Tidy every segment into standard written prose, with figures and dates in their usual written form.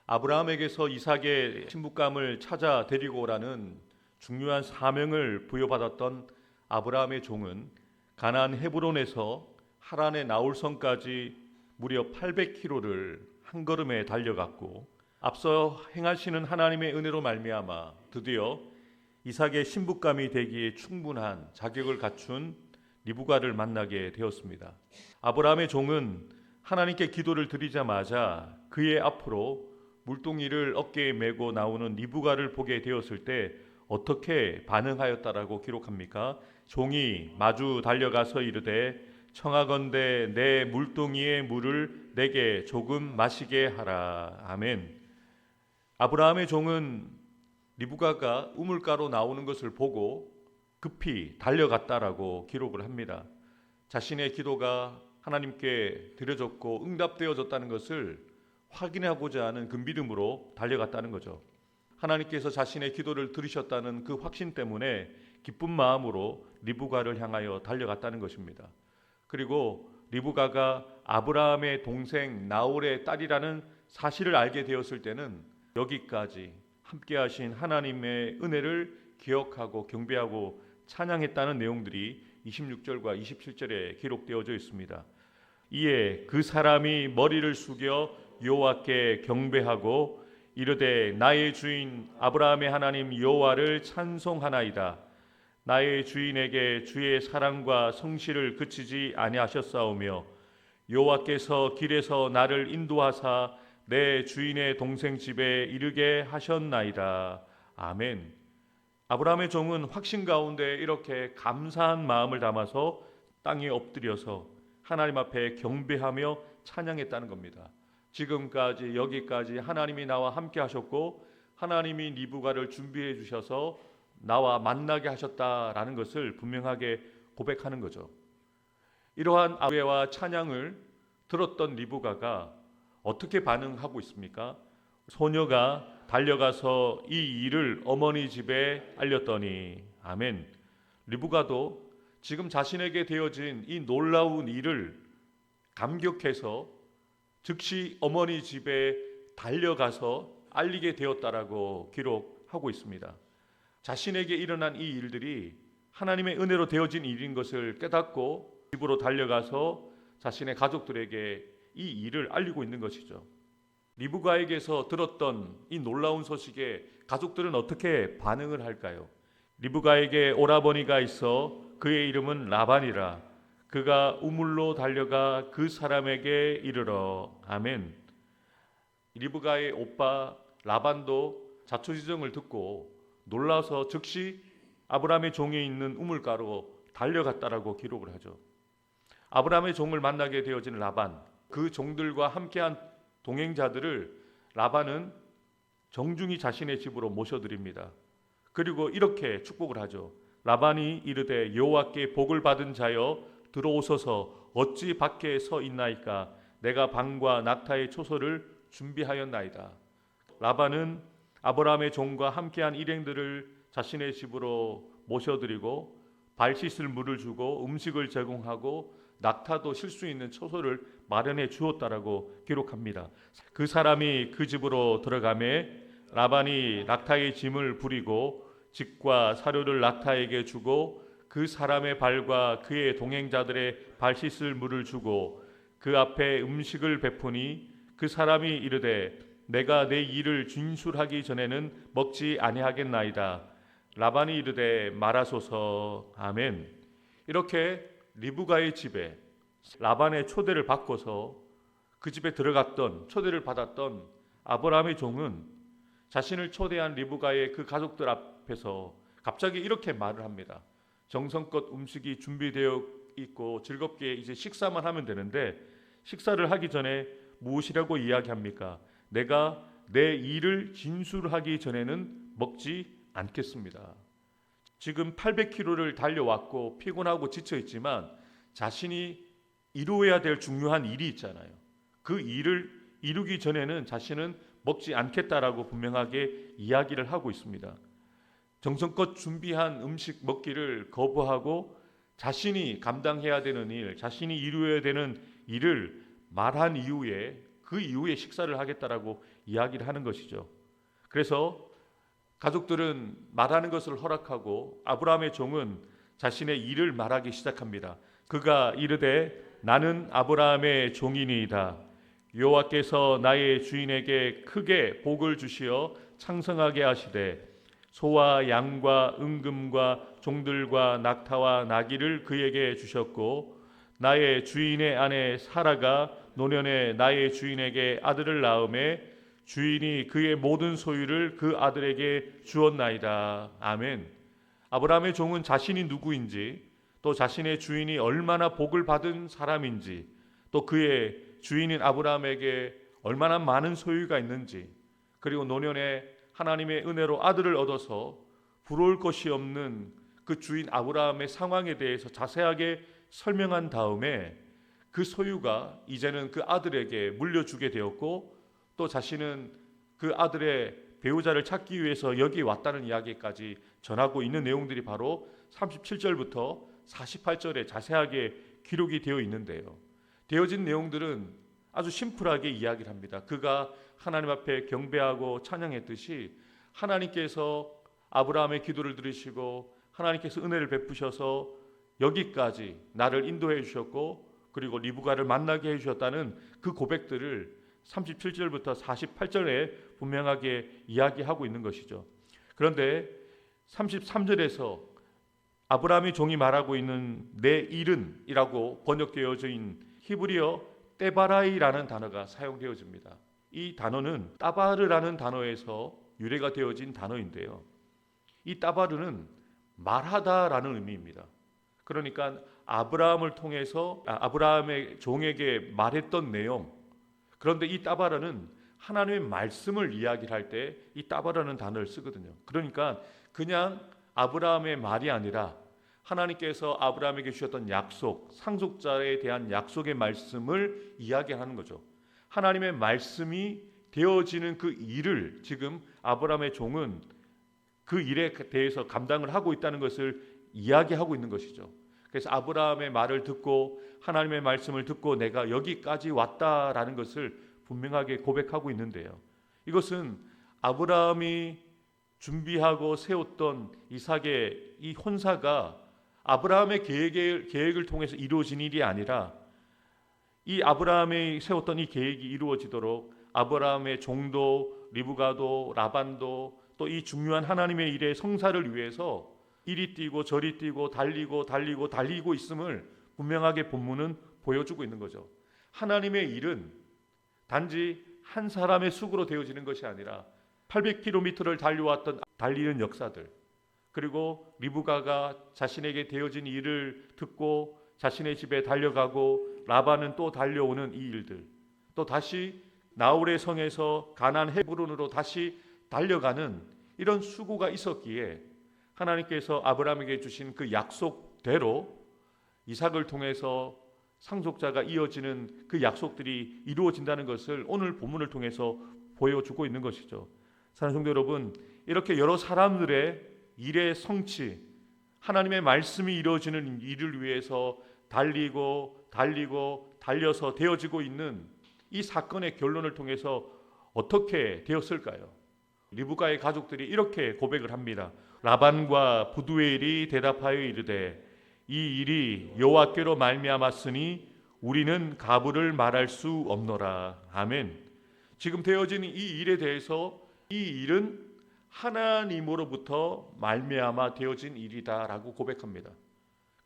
아브라함에게서 이삭의 신부감을 찾아 데리고 오라는 중요한 사명을 부여받았던 아브라함의 종은 가나안 헤브론에서 하란의 나홀성까지 무려 800km를 한 걸음에 달려갔고, 앞서 행하시는 하나님의 은혜로 말미암아 드디어 이삭의 신부감이 되기에 충분한 자격을 갖춘 리브가를 만나게 되었습니다. 아브라함의 종은 하나님께 기도를 드리자마자 그의 앞으로 물동이를 어깨에 메고 나오는 리브가를 보게 되었을 때 어떻게 반응하였다라고 기록합니까? 종이 마주 달려가서 이르되 청하건대 내 물동이의 물을 내게 조금 마시게 하라. 아멘. 아브라함의 종은 리브가가 우물가로 나오는 것을 보고 급히 달려갔다라고 기록을 합니다. 자신의 기도가 하나님께 드려졌고 응답되어졌다는 것을 확인하고자 하는 그 믿음으로 달려갔다는 거죠. 하나님께서 자신의 기도를 들으셨다는 그 확신 때문에 기쁜 마음으로 리브가를 향하여 달려갔다는 것입니다. 그리고 리브가가 아브라함의 동생 나홀의 딸이라는 사실을 알게 되었을 때는 여기까지 함께 하신 하나님의 은혜를 기억하고 경배하고 찬양했다는 내용들이 26절과 27절에 기록되어져 있습니다. 이에 그 사람이 머리를 숙여 여호와께 경배하고 이르되 나의 주인 아브라함의 하나님 여호와를 찬송하나이다. 나의 주인에게 주의 사랑과 성실을 그치지 아니하셨사오며 여호와께서 길에서 나를 인도하사 내 주인의 동생 집에 이르게 하셨나이다. 아멘. 아브라함의 종은 확신 가운데 이렇게 감사한 마음을 담아서 땅에 엎드려서 하나님 앞에 경배하며 찬양했다는 겁니다. 지금까지 여기까지 하나님이 나와 함께 하셨고 하나님이 리브가를 준비해 주셔서 나와 만나게 하셨다라는 것을 분명하게 고백하는 거죠. 이러한 아베와 찬양을 들었던 리브가가 어떻게 반응하고 있습니까? 소녀가 달려가서 이 일을 어머니 집에 알렸더니 아멘. 리브가도 지금 자신에게 되어진 이 놀라운 일을 감격해서 즉시 어머니 집에 달려가서 알리게 되었다라고 기록하고 있습니다. 자신에게 일어난 이 일들이 하나님의 은혜로 되어진 일인 것을 깨닫고 집으로 달려가서 자신의 가족들에게 이 일을 알리고 있는 것이죠. 리브가에게서 들었던 이 놀라운 소식에 가족들은 어떻게 반응을 할까요? 리브가에게 오라버니가 있어 그의 이름은 라반이라. 그가 우물로 달려가 그 사람에게 이르러. 아멘. 리브가의 오빠 라반도 자초지정을 듣고 놀라서 즉시 아브라함의 종이 있는 우물가로 달려갔다라고 기록을 하죠. 아브라함의 종을 만나게 되어진 라반, 그 종들과 함께한 동행자들을 라반은 정중히 자신의 집으로 모셔드립니다. 그리고 이렇게 축복을 하죠. 라반이 이르되 여호와께 복을 받은 자여 들어오소서 어찌 밖에 서 있나이까 내가 방과 낙타의 초소를 준비하였나이다. 라반은 아브라함의 종과 함께한 일행들을 자신의 집으로 모셔드리고 발 씻을 물을 주고 음식을 제공하고 낙타도 쉴 수 있는 초소를 마련해 주었다라고 기록합니다. 그 사람이 그 집으로 들어가매 라반이 낙타의 짐을 부리고 집과 사료를 낙타에게 주고 그 사람의 발과 그의 동행자들의 발 씻을 물을 주고 그 앞에 음식을 베푸니 그 사람이 이르되 내가 내 일을 진술하기 전에는 먹지 아니하겠나이다. 라반이 이르되 말하소서. 아멘. 이렇게 리브가의 집에 라반의 초대를 받고서 그 집에 들어갔던 초대를 받았던 아브라함의 종은 자신을 초대한 리브가의 그 가족들 앞에서 갑자기 이렇게 말을 합니다. 정성껏 음식이 준비되어 있고 즐겁게 이제 식사만 하면 되는데 식사를 하기 전에 무엇이라고 이야기합니까? 내가 내 일을 진술하기 전에는 먹지 않겠습니다. 지금 800km를 달려왔고 피곤하고 지쳐 있지만 자신이 이루어야 될 중요한 일이 있잖아요. 그 일을 이루기 전에는 자신은 먹지 않겠다라고 분명하게 이야기를 하고 있습니다. 정성껏 준비한 음식 먹기를 거부하고 자신이 감당해야 되는 일, 자신이 이루어야 되는 일을 말한 이후에 그 그 이후에 식사를 하겠다라고 이야기를 하는 것이죠. 그래서 가족들은 말하는 것을 허락하고 아브라함의 종은 자신의 일을 말하기 시작합니다. 그가 이르되 나는 아브라함의 종이니이다. 여호와께서 나의 주인에게 크게 복을 주시어昌盛하게 하시되 소와 양과 은금과 종들과 낙타와 나귀를 그에게 주셨고 나의 주인의 아내 사라가 노년에 나의 주인에게 아들을 낳음에 주인이 그의 모든 소유를 그 아들에게 주었나이다. 아멘. 아브라함의 종은 자신이 누구인지, 또 자신의 주인이 얼마나 복을 받은 사람인지, 또 그의 주인인 아브라함에게 얼마나 많은 소유가 있는지, 그리고 노년에 하나님의 은혜로 아들을 얻어서 부러울 것이 없는 그 주인 아브라함의 상황에 대해서 자세하게 설명한 다음에 그 소유가 이제는 그 아들에게 물려주게 되었고, 또 자신은 그 아들의 배우자를 찾기 위해서 여기 왔다는 이야기까지 전하고 있는 내용들이 바로 37절부터 48절에 자세하게 기록이 되어 있는데요. 되어진 내용들은 아주 심플하게 이야기를 합니다. 그가 하나님 앞에 경배하고 찬양했듯이 하나님께서 아브라함의 기도를 들으시고 하나님께서 은혜를 베푸셔서 여기까지 나를 인도해 주셨고, 그리고 리브가를 만나게 해주셨다는 그 고백들을 37절부터 48절에 분명하게 이야기하고 있는 것이죠. 그런데 33절에서 아브라함의 종이 말하고 있는 내 일은 이라고 번역되어져 있는 히브리어 떼바라이라는 단어가 사용되어집니다. 이 단어는 따바르라는 단어에서 유래가 되어진 단어인데요. 이 따바르는 말하다라는 의미입니다. 그러니까 아브라함을 통해서 아브라함의 종에게 말했던 내용. 그런데 이 따바라는 하나님의 말씀을 이야기를 할 때 이 따바라는 단어를 쓰거든요. 그러니까 그냥 아브라함의 말이 아니라 하나님께서 아브라함에게 주셨던 약속, 상속자에 대한 약속의 말씀을 이야기하는 거죠. 하나님의 말씀이 되어지는 그 일을 지금 아브라함의 종은 그 일에 대해서 감당을 하고 있다는 것을 이야기하고 있는 것이죠. 그래서 아브라함의 말을 듣고 하나님의 말씀을 듣고 내가 여기까지 왔다라는 것을 분명하게 고백하고 있는데요. 이것은 아브라함이 준비하고 세웠던 이삭의 이 혼사가 아브라함의 계획을 통해서 이루어진 일이 아니라 이 아브라함이 세웠던 이 계획이 이루어지도록 아브라함의 종도 리브가도 라반도 또 이 중요한 하나님의 일의 성사를 위해서 이리 뛰고 저리 뛰고 달리고 있음을 분명하게 본문은 보여주고 있는 거죠. 하나님의 일은 단지 한 사람의 수고로 되어지는 것이 아니라 800km를 달리는 역사들, 그리고 리브가가 자신에게 되어진 일을 듣고 자신의 집에 달려가고 라반은 또 달려오는 이 일들, 또 다시 나홀의 성에서 가나안 헤브론으로 다시 달려가는 이런 수고가 있었기에 하나님께서 아브라함에게 주신 그 약속대로 이삭을 통해서 상속자가 이어지는 그 약속들이 이루어진다는 것을 오늘 본문을 통해서 보여주고 있는 것이죠. 사랑하는 성도 여러분, 이렇게 여러 사람들의 일의 성취, 하나님의 말씀이 이루어지는 일을 위해서 달려서 되어지고 있는 이 사건의 결론을 통해서 어떻게 되었을까요? 리브가의 가족들이 이렇게 고백을 합니다. 라반과 부두엘이 대답하여 이르되 이 일이 여호와께로 말미암았으니 우리는 가부를 말할 수 없노라. 아멘. 지금 되어진 이 일에 대해서 이 일은 하나님으로부터 말미암아 되어진 일이다라고 고백합니다.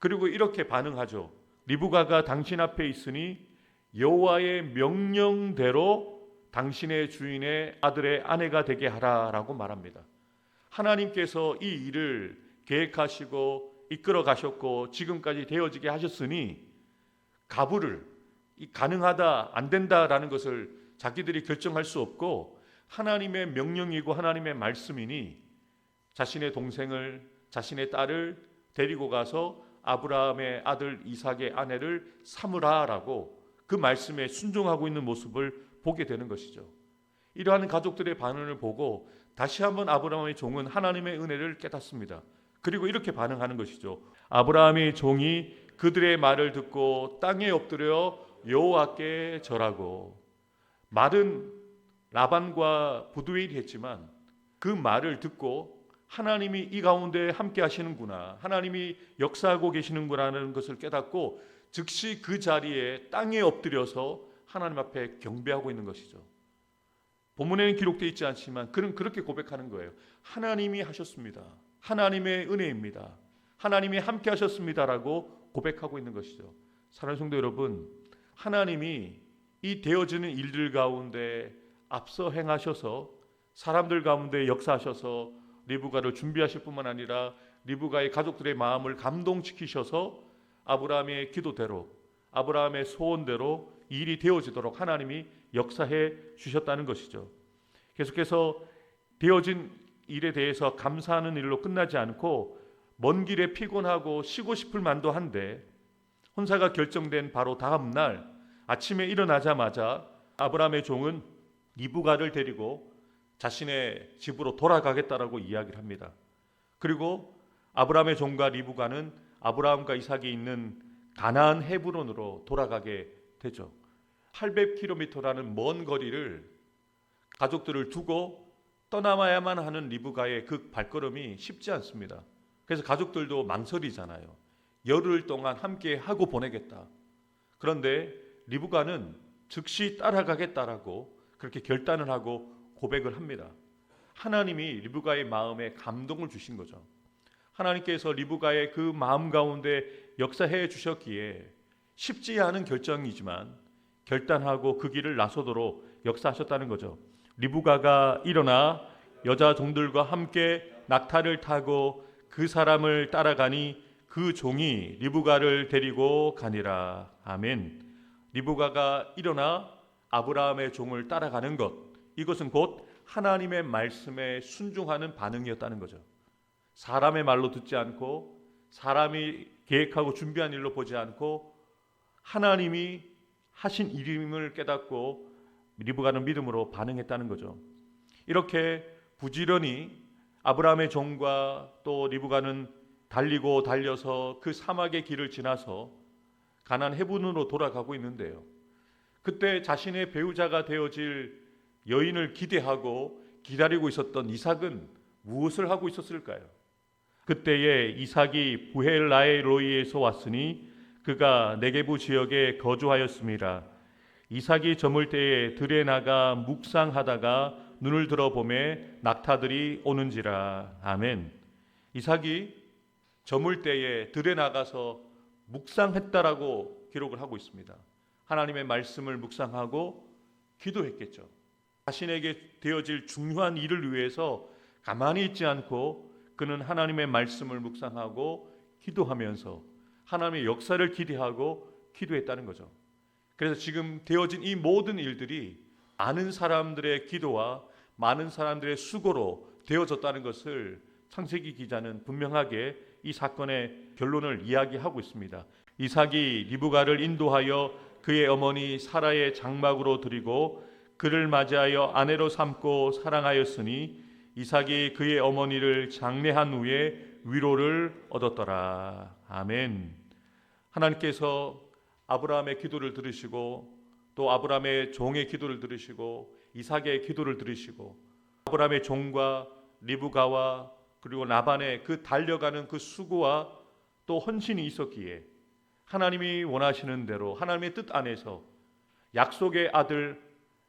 그리고 이렇게 반응하죠. 리브가가 당신 앞에 있으니 여호와의 명령대로 당신의 주인의 아들의 아내가 되게 하라라고 말합니다. 하나님께서 이 일을 계획하시고 이끌어 가셨고 지금까지 되어지게 하셨으니 가부를 가능하다 안 된다라는 것을 자기들이 결정할 수 없고 하나님의 명령이고 하나님의 말씀이니 자신의 동생을 자신의 딸을 데리고 가서 아브라함의 아들 이삭의 아내를 삼으라라고 그 말씀에 순종하고 있는 모습을 보게 되는 것이죠. 이러한 가족들의 반응을 보고 다시 한번 아브라함의 종은 하나님의 은혜를 깨닫습니다. 그리고 이렇게 반응하는 것이죠. 아브라함의 종이 그들의 말을 듣고 땅에 엎드려 여호와께 절하고 말은 라반과 부두엘이 했지만 그 말을 듣고 하나님이 이 가운데 함께 하시는구나, 하나님이 역사하고 계시는구나라는 것을 깨닫고 즉시 그 자리에 땅에 엎드려서 하나님 앞에 경배하고 있는 것이죠. 본문에는 기록되어 있지 않지만 그는 그렇게 고백하는 거예요. 하나님이 하셨습니다. 하나님의 은혜입니다. 하나님이 함께 하셨습니다라고 고백하고 있는 것이죠. 사랑하는 성도 여러분, 하나님이 이 되어지는 일들 가운데 앞서 행하셔서 사람들 가운데 역사하셔서 리브가를 준비하실 뿐만 아니라 리브가의 가족들의 마음을 감동시키셔서 아브라함의 기도대로, 아브라함의 소원대로 이 일이 되어지도록 하나님이 역사해 주셨다는 것이죠. 계속해서 되어진 일에 대해서 감사하는 일로 끝나지 않고 먼 길에 피곤하고 쉬고 싶을 만도 한데 혼사가 결정된 바로 다음 날 아침에 일어나자마자 아브라함의 종은 리브가를 데리고 자신의 집으로 돌아가겠다라고 이야기를 합니다. 그리고 아브라함의 종과 리브가는 아브라함과 이삭이 있는 가나안 헤브론으로 돌아가게 되죠. 800km라는 먼 거리를 가족들을 두고 떠나야만 하는 리브가의 그 발걸음이 쉽지 않습니다. 그래서 가족들도 망설이잖아요. 열흘 동안 함께 하고 보내겠다. 그런데 리브가는 즉시 따라가겠다라고 그렇게 결단을 하고 고백을 합니다. 하나님이 리브가의 마음에 감동을 주신 거죠. 하나님께서 리브가의 그 마음 가운데 역사해 주셨기에 쉽지 않은 결정이지만 결단하고 그 길을 나서도록 역사하셨다는 거죠. 리브가가 일어나 여자 종들과 함께 낙타를 타고 그 사람을 따라가니 그 종이 리브가를 데리고 가니라. 아멘. 리브가가 일어나 아브라함의 종을 따라가는 것, 이것은 곧 하나님의 말씀에 순종하는 반응이었다는 거죠. 사람의 말로 듣지 않고 사람이 계획하고 준비한 일로 보지 않고 하나님이 하신 일임을 깨닫고 리브가는 믿음으로 반응했다는 거죠. 이렇게 부지런히 아브라함의 종과 또 리브가는 달리고 달려서 그 사막의 길을 지나서 가나안 헤브론으로 돌아가고 있는데요. 그때 자신의 배우자가 되어질 여인을 기대하고 기다리고 있었던 이삭은 무엇을 하고 있었을까요? 그때에 이삭이 부헬라헬로이에서 왔으니 그가 네게부 지역에 거주하였습니다. 이삭이 저물 때에 들에 나가 묵상하다가 눈을 들어보매 낙타들이 오는지라. 아멘. 이삭이 저물 때에 들에 나가서 묵상했다라고 기록을 하고 있습니다. 하나님의 말씀을 묵상하고 기도했겠죠. 자신에게 되어질 중요한 일을 위해서 가만히 있지 않고 그는 하나님의 말씀을 묵상하고 기도하면서 하나님의 역사를 기대하고 기도했다는 거죠. 그래서 지금 되어진 이 모든 일들이 많은 사람들의 기도와 많은 사람들의 수고로 되어졌다는 것을 창세기 기자는 분명하게 이 사건의 결론을 이야기하고 있습니다. 이삭이 리브가를 인도하여 그의 어머니 사라의 장막으로 들이고 그를 맞이하여 아내로 삼고 사랑하였으니 이삭이 그의 어머니를 장례한 후에 위로를 얻었더라. 아멘. 하나님께서 아브라함의 기도를 들으시고 또 아브라함의 종의 기도를 들으시고 이삭의 기도를 들으시고 아브라함의 종과 리브가와 그리고 라반의 그 달려가는 그 수고와 또 헌신이 있었기에 하나님이 원하시는 대로 하나님의 뜻 안에서 약속의 아들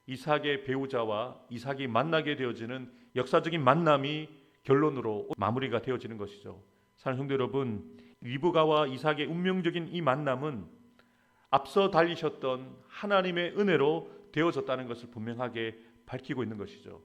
이삭의 배우자와 이삭이 만나게 되어지는 역사적인 만남이 결론으로 마무리가 되어지는 것이죠. 사랑하는 성도 여러분, 리브가와 이삭의 운명적인 이 만남은 앞서 달리셨던 하나님의 은혜로 되어졌다는 것을 분명하게 밝히고 있는 것이죠.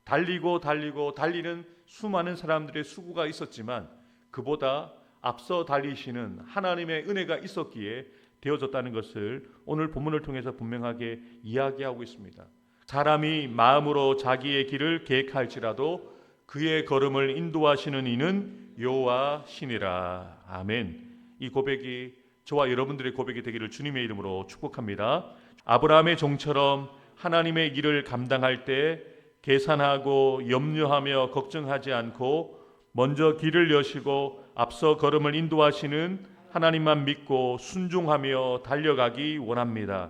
달리는 수많은 사람들의 수고가 있었지만 그보다 앞서 달리시는 하나님의 은혜가 있었기에 되어졌다는 것을 오늘 본문을 통해서 분명하게 이야기하고 있습니다. 사람이 마음으로 자기의 길을 계획할지라도 그의 걸음을 인도하시는 이는 여호와시니라. 아멘. 이 고백이 저와 여러분들의 고백이 되기를 주님의 이름으로 축복합니다. 아브라함의 종처럼 하나님의 일을 감당할 때 계산하고 염려하며 걱정하지 않고 먼저 길을 여시고 앞서 걸음을 인도하시는 하나님만 믿고 순종하며 달려가기 원합니다.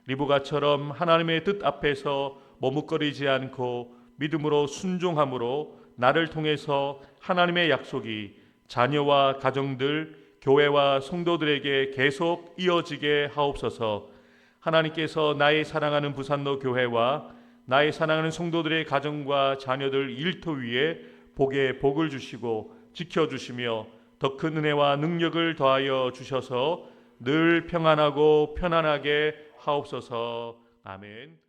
리브가처럼 하나님의 뜻 앞에서 머뭇거리지 않고 믿음으로 순종함으로 나를 통해서 하나님의 약속이 자녀와 가정들, 교회와 성도들에게 계속 이어지게 하옵소서. 하나님께서 나의 사랑하는 부산로 교회와 나의 사랑하는 성도들의 가정과 자녀들 일터 위에 복에 복을 주시고 지켜주시며 더 큰 은혜와 능력을 더하여 주셔서 늘 평안하고 편안하게 하옵소서. 아멘.